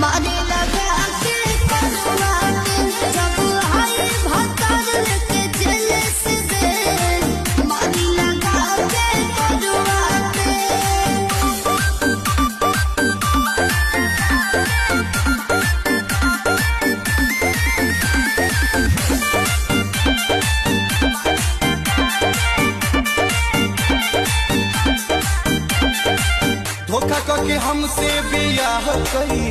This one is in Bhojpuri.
मारे लगा के करवा के जब आई भतर लेके जेल से दे मारी लगा के करवा के धोखा करके हमसे बियाह कई